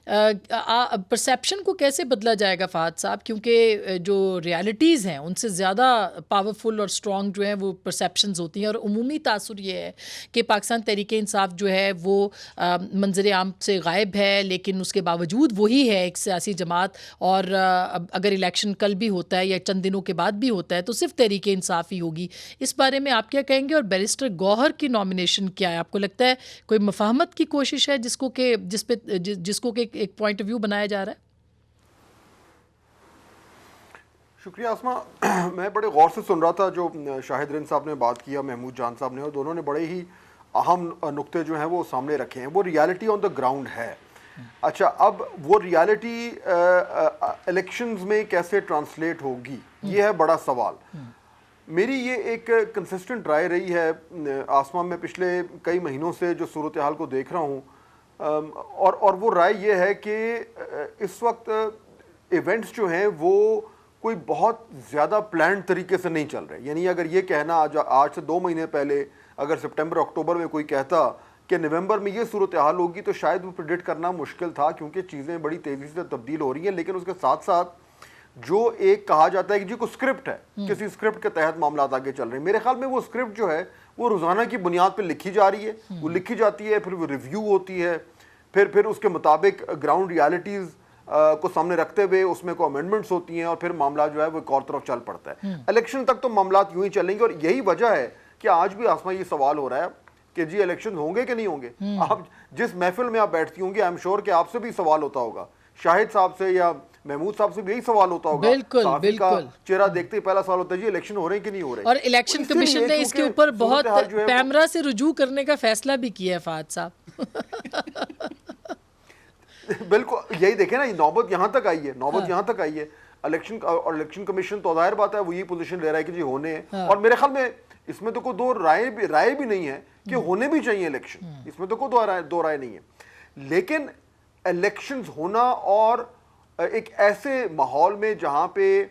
Perception کو کیسے بدلا جائے گا فہد صاحب؟ کیونکہ جو ریالٹیز ہیں ان سے زیادہ پاورفل اور اسٹرانگ جو ہیں وہ پرسیپشنز ہوتی ہیں، اور عمومی تاثر یہ ہے کہ پاکستان تحریک انصاف جو ہے وہ منظر عام سے غائب ہے، لیکن اس کے باوجود وہی ہے ایک سیاسی جماعت، اور اگر الیکشن کل بھی ہوتا ہے یا چند دنوں کے بعد بھی ہوتا ہے تو صرف تحریک انصاف ہی ہوگی۔ اس بارے میں آپ کیا کہیں گے؟ اور بیرسٹر گوہر کی نامینیشن کیا ہے؟ آپ کو لگتا ہے کوئی مفاہمت کی کوشش ہے جس کو کہ ایک پوائنٹ آف ویو بنایا جا رہا ہے؟ شکریہ آسما، میں بڑے غور سے سن رہا تھا جو شاہد رند صاحب نے بات کیا، محمود جان صاحب نے، اور دونوں نے بڑے ہی اہم نقطے جو ہیں وہ سامنے رکھے ہیں۔ وہ ریالٹی آن دا گراؤنڈ ہے۔ اچھا، اب وہ ریالٹی الیکشنز میں کیسے ٹرانسلیٹ ہوگی، یہ ہے بڑا سوال۔ میری یہ ایک کنسسٹنٹ رائے رہی ہے آسما، میں پچھلے کئی مہینوں سے جو صورتحال کو دیکھ رہا ہوں، اور وہ رائے یہ ہے کہ اس وقت ایونٹس جو ہیں وہ کوئی بہت زیادہ پلانڈ طریقے سے نہیں چل رہے۔ یعنی اگر یہ کہنا آج سے 2 مہینے پہلے اگر سپٹمبر اکتوبر میں کوئی کہتا کہ نومبر میں یہ صورتحال ہوگی تو شاید وہ پریڈکٹ کرنا مشکل تھا، کیونکہ چیزیں بڑی تیزی سے تبدیل ہو رہی ہیں۔ لیکن اس کے ساتھ ساتھ جو ایک کہا جاتا ہے کہ جی کوئی اسکرپٹ ہے، کسی اسکرپٹ کے تحت معاملات آگے چل رہے ہیں، میرے خیال میں وہ اسکرپٹ جو ہے وہ روزانہ کی بنیاد پہ لکھی جا رہی ہے، وہ لکھی جاتی ہے، پھر وہ ریویو ہوتی ہے، پھر اس کے مطابق گراؤنڈ ریالٹیز کو سامنے رکھتے ہوئے اس میں کوئی امینڈمنٹس ہوتی ہیں، اور پھر معاملہ جو ہے وہ ایک اور طرف چل پڑتا ہے۔ الیکشن تک تو معاملات یوں ہی چلیں گے، اور یہی وجہ ہے کہ آج بھی آسما یہ سوال ہو رہا ہے کہ جی الیکشن ہوں گے کہ نہیں ہوں گے۔ آپ جس محفل میں آپ بیٹھتی ہوں گے، آئی ایم شیور کہ آپ سے بھی سوال ہوتا ہوگا، شاہد صاحب سے یا محمود صاحب سے بھی یہی سوال ہوتا ہوگا۔ صحافی کا چہرہ دیکھتے ہی پہلا سوال ہوتا ہے جی الیکشن ہو رہے ہیں کہ نہیں ہو رہے۔ اور الیکشن کمیشن نے اس کے اوپر بہت پیمرا سے رجوع کرنے کا فیصلہ بھی کیا ہے فہد صاحب۔ بالکل، یہی دیکھیں نا، نوبت یہاں تک آئی ہے، الیکشن کمیشن تو ظاہر بات ہے وہ یہ پوزیشن لے رہا ہے کہ جی ہونے ہیں، اور میرے خیال میں اس میں تو کوئی دو رائے بھی نہیں ہے کہ ہونے بھی چاہیے الیکشن، اس میں تو کوئی دو رائے نہیں ہے۔ لیکن الیکشنز ہونا اور ایک ایسے ماحول میں جہاں پہ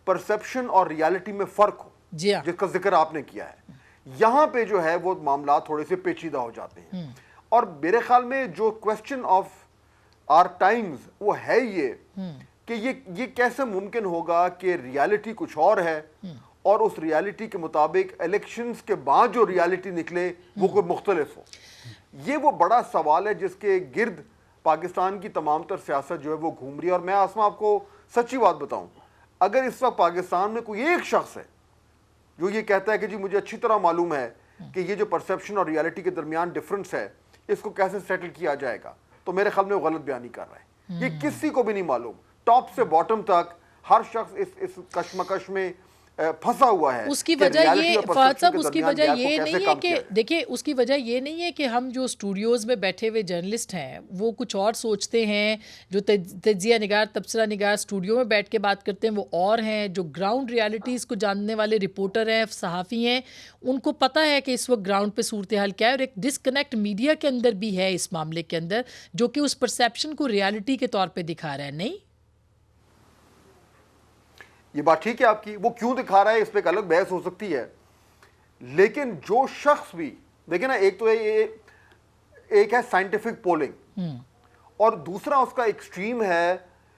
پرسپشن اور ریالٹی میں فرق ہو، جس کا ذکر آپ نے کیا ہے، یہاں پہ جو ہے وہ معاملات تھوڑے سے پیچیدہ ہو جاتے ہیں۔ اور میرے خیال میں جو کوسچن آف آر ٹائمز وہ ہے یہ کہ یہ کیسے ممکن ہوگا کہ ریالٹی کچھ اور ہے، اور اس ریالٹی کے مطابق الیکشنز کے بعد جو ریالٹی نکلے وہ کوئی مختلف ہو۔ یہ وہ بڑا سوال ہے جس کے گرد پاکستان کی تمام تر سیاست جو ہے وہ گھوم رہی ہے۔ اور میں آسما آپ کو سچی بات بتاؤں، اگر اس وقت پاکستان میں کوئی ایک شخص ہے جو یہ کہتا ہے کہ جی مجھے اچھی طرح معلوم ہے کہ یہ جو پرسیپشن اور ریالٹی کے درمیان ڈفرنس ہے اس کو کیسے سیٹل کیا جائے گا، تو میرے خیال میں وہ غلط بیانی کر رہا ہے۔ یہ کسی کو بھی نہیں معلوم، ٹاپ سے باٹم تک ہر شخص اس کشمکش میں پھنسا ہوا ہے۔ اس کی وجہ یہ فہد صاحب، اس کی وجہ یہ نہیں ہے کہ دیکھیں، اس کی وجہ یہ نہیں ہے کہ ہم جو اسٹوڈیوز میں بیٹھے ہوئے جرنلسٹ ہیں وہ کچھ اور سوچتے ہیں، جو تجزیہ نگار، تبصرہ نگار اسٹوڈیو میں بیٹھ کے بات کرتے ہیں وہ اور ہیں، جو گراؤنڈ ریالٹیز کو جاننے والے رپورٹر ہیں، صحافی ہیں، ان کو پتہ ہے کہ اس وقت گراؤنڈ پہ صورتحال کیا ہے، اور ایک ڈسکنیکٹ میڈیا کے اندر بھی ہے اس معاملے کے اندر، جو کہ اس پرسیپشن کو ریالٹی کے طور پہ دکھا رہا ہے۔ نہیں، یہ بات ٹھیک ہے آپ کی، وہ کیوں دکھا رہا ہے اس پہ ایک الگ بحث ہو سکتی ہے، لیکن جو شخص بھی دیکھیں نا، ایک تو ایک ہے سائنٹیفک پولنگ، اور دوسرا اس کا ایکسٹریم ہے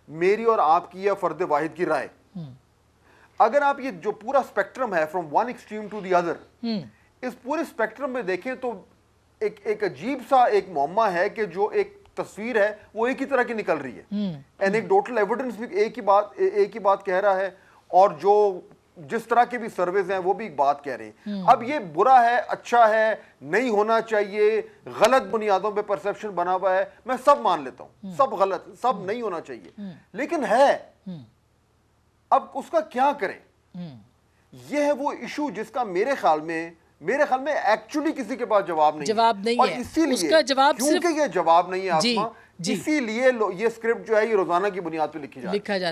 میری اور آپ کی یا فرد واحد کی رائے۔ اگر آپ یہ جو پورا اسپیکٹرم ہے from one extreme to the other, اس پورے اسپیکٹرم میں دیکھیں تو ایک عجیب سا ایک معمہ ہے کہ جو ایک تصویر ہے وہ ایک ہی طرح کی نکل رہی ہے، اینیکڈوٹل ایویڈنس بھی ایک ہی بات کہہ رہا ہے، اور جو جس طرح کے بھی سرویز ہیں وہ بھی ایک بات کہہ رہے ہیں۔ اب یہ برا ہے، اچھا ہے، نہیں ہونا چاہیے، غلط بنیادوں پہ پرسیپشن بنا ہوا ہے، میں سب مان لیتا ہوں، سب غلط، سب نہیں ہونا چاہیے، لیکن ہے، اب اس کا کیا کریں؟ یہ ہے وہ ایشو جس کا میرے خیال میں ایکچولی کسی کے پاس جواب نہیں ہے، اور اسی لیے کیونکہ یہ جواب نہیں ہے آسما، اسی لیے یہ اسکرپٹ جو ہے یہ روزانہ کی بنیاد پہ لکھی جاتی ہے۔